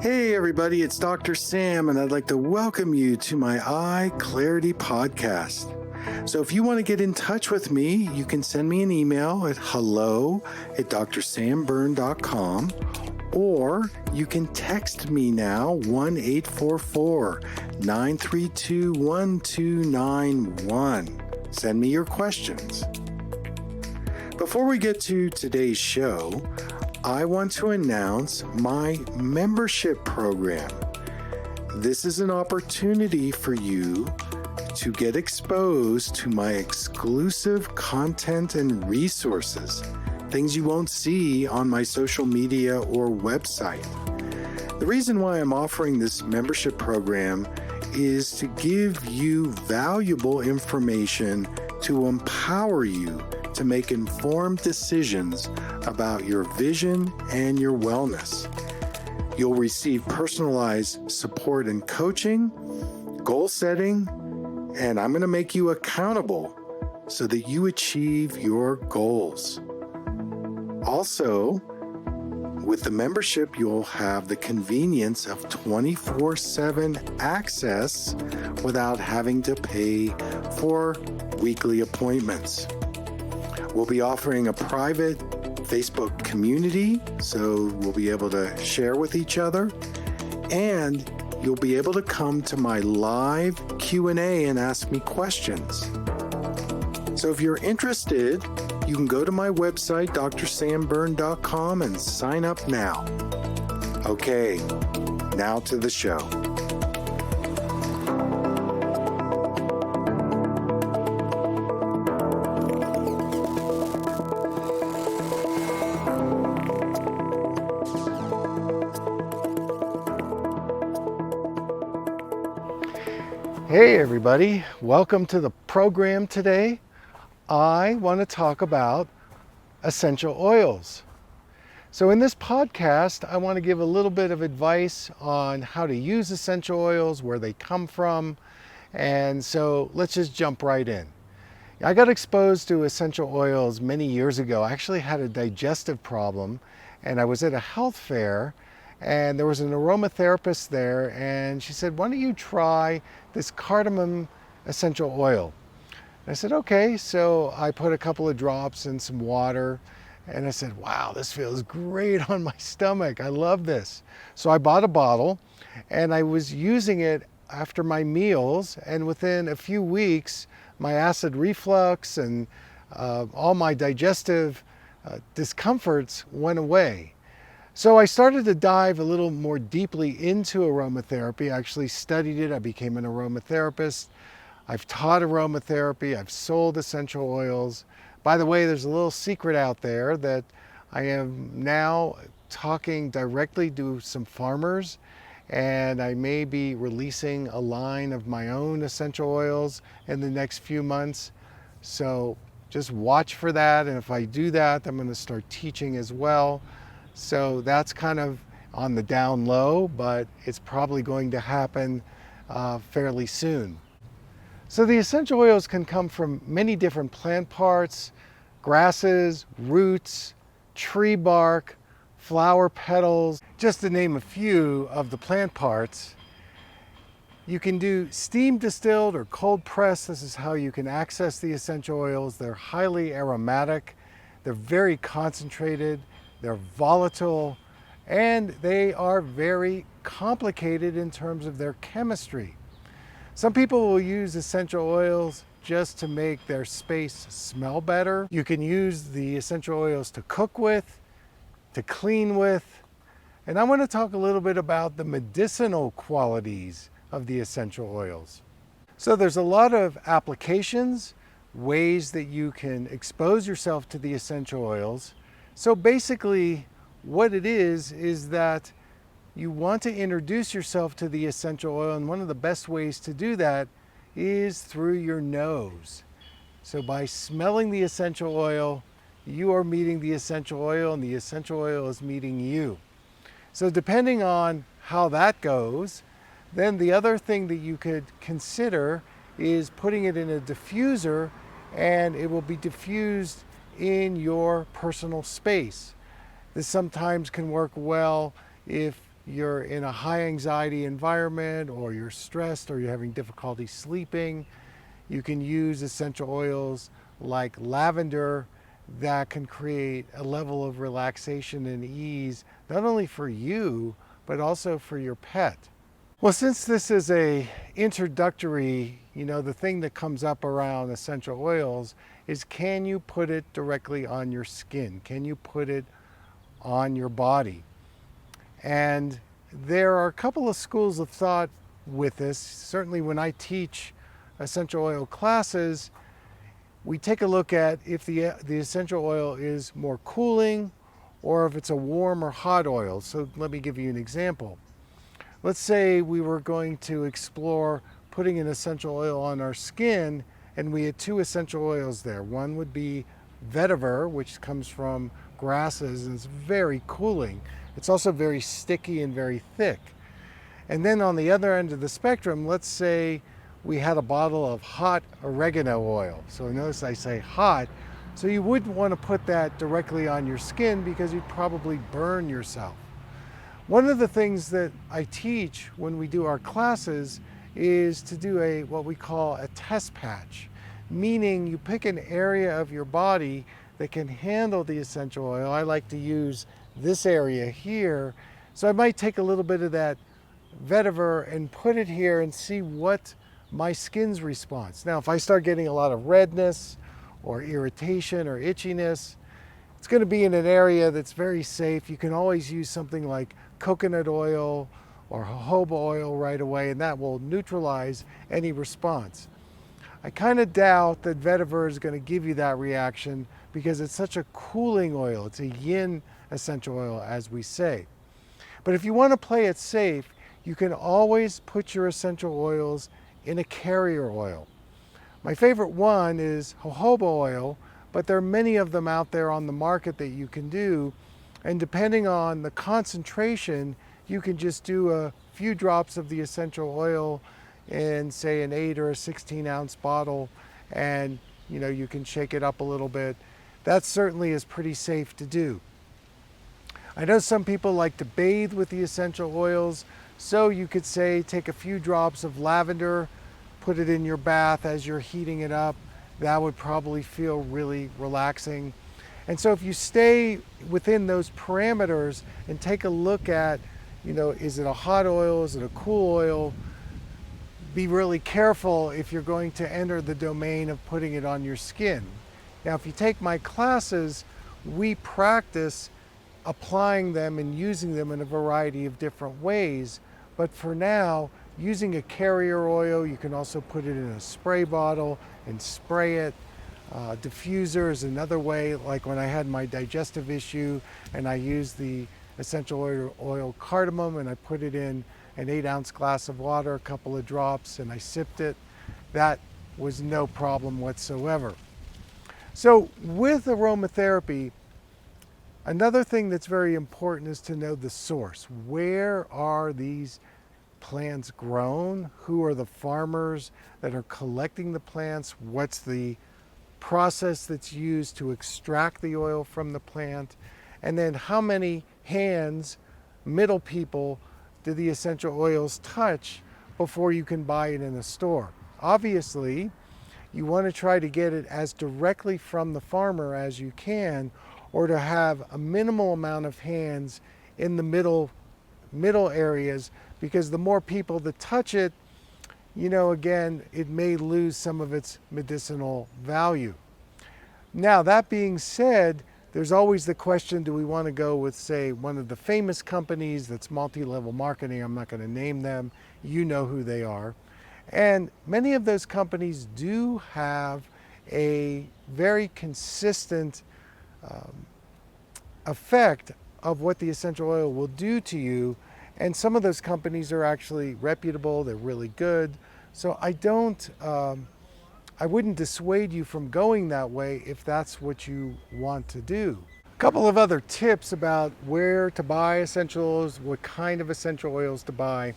Hey everybody, it's Dr. Sam, and I'd like to welcome you to my EyeClarity podcast. So if you want to get in touch with me, you can send me an email at hello@drsambyrne.com, or you can text me now, 1-844-932-1291. Send me your questions. Before we get to today's show, I want to announce my membership program. This is an opportunity for you to get exposed to my exclusive content and resources, things you won't see on my social media or website. The reason why I'm offering this membership program is to give you valuable information to empower you to make informed decisions about your vision and your wellness. You'll receive personalized support and coaching, goal setting, and I'm going to make you accountable so that you achieve your goals. Also, with the membership, you'll have the convenience of 24/7 access without having to pay for weekly appointments. We'll be offering a private Facebook community, so we'll be able to share with each other, and you'll be able to come to my live Q&A and ask me questions. So if you're interested, you can go to my website, drsambyrne.com, and sign up now. Okay, now to the show. Hey everybody, welcome to the program today. I want to talk about essential oils. So in this podcast, I want to give a little bit of advice on how to use essential oils, where they come from, and so let's just jump right in. I got exposed to essential oils many years ago. I actually had a digestive problem, and I was at a health fair, and there was an aromatherapist there, and she said, "Why don't you try this cardamom essential oil?" And I said, okay. So I put a couple of drops in some water, and I said, wow, this feels great on my stomach. I love this. So I bought a bottle, and I was using it after my meals, and within a few weeks, my acid reflux and all my digestive discomforts went away. So I started to dive a little more deeply into aromatherapy. I actually studied it. I became an aromatherapist. I've taught aromatherapy. I've sold essential oils. By the way, there's a little secret out there that I am now talking directly to some farmers, and I may be releasing a line of my own essential oils in the next few months. So just watch for that. And if I do that, I'm going to start teaching as well. So that's kind of on the down low, but it's probably going to happen fairly soon. So the essential oils can come from many different plant parts, grasses, roots, tree bark, flower petals, just to name a few of the plant parts. You can do steam distilled or cold press. This is how you can access the essential oils. They're highly aromatic. They're very concentrated. They're volatile, and they are very complicated in terms of their chemistry. Some people will use essential oils just to make their space smell better. You can use the essential oils to cook with, to clean with, and I want to talk a little bit about the medicinal qualities of the essential oils. So there's a lot of applications, ways that you can expose yourself to the essential oils. So basically what it is that you want to introduce yourself to the essential oil, and one of the best ways to do that is through your nose. So by smelling the essential oil, you are meeting the essential oil, and the essential oil is meeting you. So depending on how that goes, then the other thing that you could consider is putting it in a diffuser, and it will be diffused in your personal space. This sometimes can work well if you're in a high anxiety environment, or you're stressed, or you're having difficulty sleeping, you can use essential oils like lavender that can create a level of relaxation and ease, not only for you, but also for your pet. Well, since this is a introductory, the thing that comes up around essential oils is, can you put it directly on your skin? Can you put it on your body? And there are a couple of schools of thought with this. Certainly when I teach essential oil classes, we take a look at if the essential oil is more cooling or if it's a warm or hot oil. So let me give you an example. Let's say we were going to explore putting an essential oil on our skin, and we had two essential oils there. One would be vetiver, which comes from grasses, and it's very cooling. It's also very sticky and very thick. And then on the other end of the spectrum, let's say we had a bottle of hot oregano oil. So notice I say hot. So you wouldn't want to put that directly on your skin because you'd probably burn yourself. One of the things that I teach when we do our classes is to do what we call a test patch, meaning you pick an area of your body that can handle the essential oil. I like to use this area here. So I might take a little bit of that vetiver and put it here and see what my skin's response. Now, if I start getting a lot of redness or irritation or itchiness, it's going to be in an area that's very safe. You can always use something like coconut oil or jojoba oil right away, and that will neutralize any response. I kind of doubt that vetiver is going to give you that reaction because it's such a cooling oil. It's a yin essential oil, as we say. But if you want to play it safe, you can always put your essential oils in a carrier oil. My favorite one is jojoba oil, but there are many of them out there on the market that you can do. And depending on the concentration, you can just do a few drops of the essential oil in, say, an 8 or a 16 ounce bottle, and you can shake it up a little bit. That certainly is pretty safe to do. I know some people like to bathe with the essential oils, so you could say take a few drops of lavender, put it in your bath as you're heating it up. That would probably feel really relaxing. And so if you stay within those parameters and take a look at, is it a hot oil, is it a cool oil? Be really careful if you're going to enter the domain of putting it on your skin. Now, if you take my classes, we practice applying them and using them in a variety of different ways. But for now, using a carrier oil, you can also put it in a spray bottle and spray it. Diffuser is another way, like when I had my digestive issue and I used the essential oil cardamom and I put it in an 8 ounce glass of water, a couple of drops, and I sipped it. That was no problem whatsoever. So with aromatherapy, another thing that's very important is to know the source. Where are these plants grown? Who are the farmers that are collecting the plants? What's the process that's used to extract the oil from the plant? And then how many hands, middle people, do the essential oils touch before you can buy it in a store? Obviously, you want to try to get it as directly from the farmer as you can, or to have a minimal amount of hands in the middle areas, because the more people that touch it, again, it may lose some of its medicinal value. Now, that being said, there's always the question, do we want to go with, say, one of the famous companies that's multi-level marketing? I'm not going to name them. You know who they are. And many of those companies do have a very consistent effect of what the essential oil will do to you. And some of those companies are actually reputable. They're really good. So I wouldn't dissuade you from going that way if that's what you want to do. A couple of other tips about where to buy essential oils, what kind of essential oils to buy.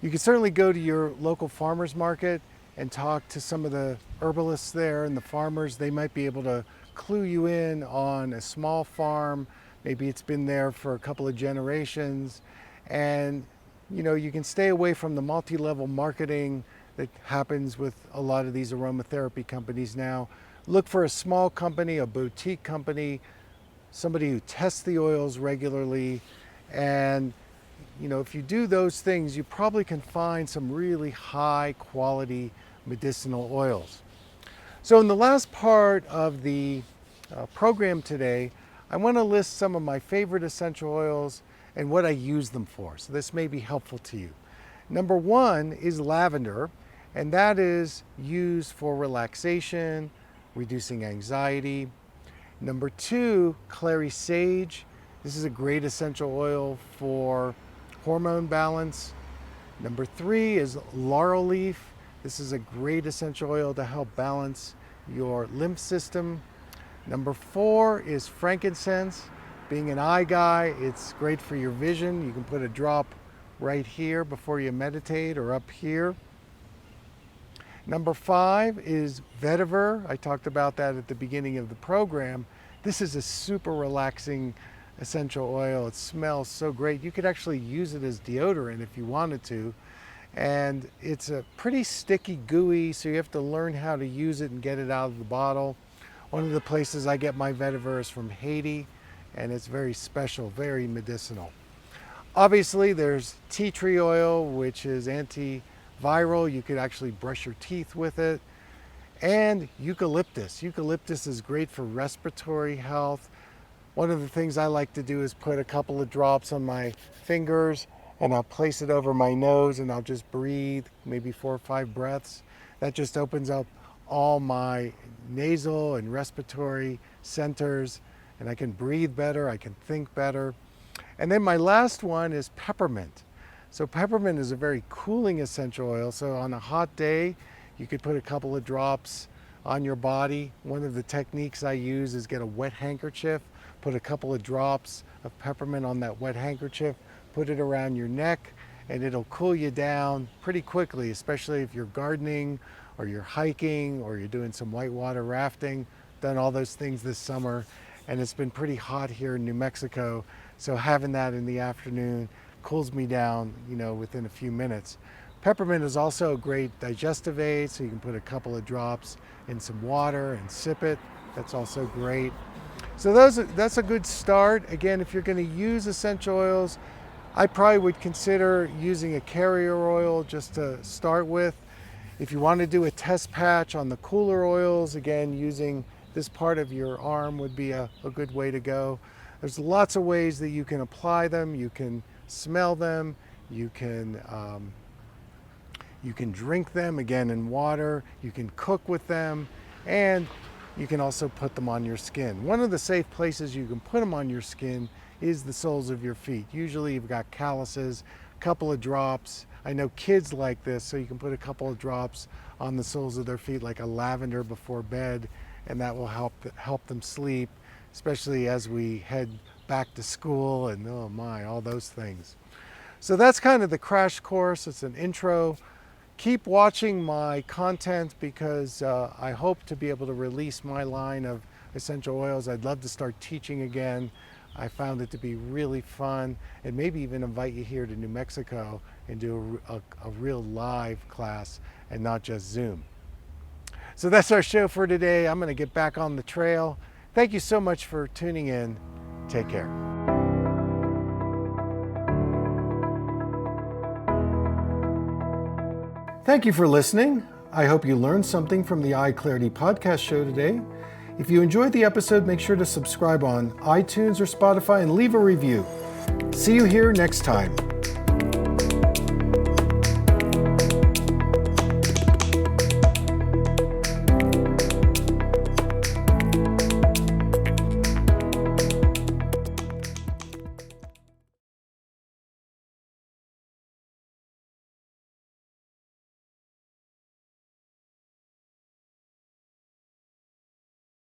You can certainly go to your local farmer's market and talk to some of the herbalists there and the farmers. They might be able to clue you in on a small farm. Maybe it's been there for a couple of generations, And you can stay away from the multi-level marketing that happens with a lot of these aromatherapy companies now. Look for a small company, a boutique company, somebody who tests the oils regularly. And if you do those things, you probably can find some really high quality medicinal oils. So in the last part of the program today, I want to list some of my favorite essential oils and what I use them for. So this may be helpful to you. Number one is lavender, and that is used for relaxation, reducing anxiety. Number two, clary sage. This is a great essential oil for hormone balance. Number three is laurel leaf. This is a great essential oil to help balance your lymph system. Number four is frankincense. Being an eye guy, it's great for your vision. You can put a drop right here before you meditate or up here. Number five is vetiver. I talked about that at the beginning of the program. This is a super relaxing essential oil. It smells so great. You could actually use it as deodorant if you wanted to. And it's a pretty sticky, gooey, so you have to learn how to use it and get it out of the bottle. One of the places I get my vetiver is from Haiti, and it's very special, very medicinal. Obviously, there's tea tree oil, which is antiviral. You could actually brush your teeth with it. And eucalyptus. Eucalyptus is great for respiratory health. One of the things I like to do is put a couple of drops on my fingers, and I'll place it over my nose, and I'll just breathe, maybe 4 or 5 breaths. That just opens up all my nasal and respiratory centers, and I can breathe better, I can think better. And then my last one is peppermint. So peppermint is a very cooling essential oil. So on a hot day, you could put a couple of drops on your body. One of the techniques I use is get a wet handkerchief, put a couple of drops of peppermint on that wet handkerchief, put it around your neck, and it'll cool you down pretty quickly, especially if you're gardening or you're hiking or you're doing some whitewater rafting. Done all those things this summer, and it's been pretty hot here in New Mexico. So having that in the afternoon cools me down, within a few minutes. Peppermint is also a great digestive aid, so you can put a couple of drops in some water and sip it. That's also great. So that's a good start. Again, if you're going to use essential oils, I probably would consider using a carrier oil just to start with. If you want to do a test patch on the cooler oils, again, using this part of your arm would be a good way to go. There's lots of ways that you can apply them. You can smell them. You can drink them, again, in water. You can cook with them, and you can also put them on your skin. One of the safe places you can put them on your skin is the soles of your feet. Usually you've got calluses, a couple of drops. I know kids like this, so you can put a couple of drops on the soles of their feet, like a lavender before bed, and that will help them sleep, especially as we head back to school and oh my, all those things. So that's kind of the crash course. It's an intro. Keep watching my content because I hope to be able to release my line of essential oils. I'd love to start teaching again. I found it to be really fun, and maybe even invite you here to New Mexico and do a real live class and not just Zoom. So that's our show for today. I'm going to get back on the trail. Thank you so much for tuning in. Take care. Thank you for listening. I hope you learned something from the EyeClarity podcast show today. If you enjoyed the episode, make sure to subscribe on iTunes or Spotify and leave a review. See you here next time.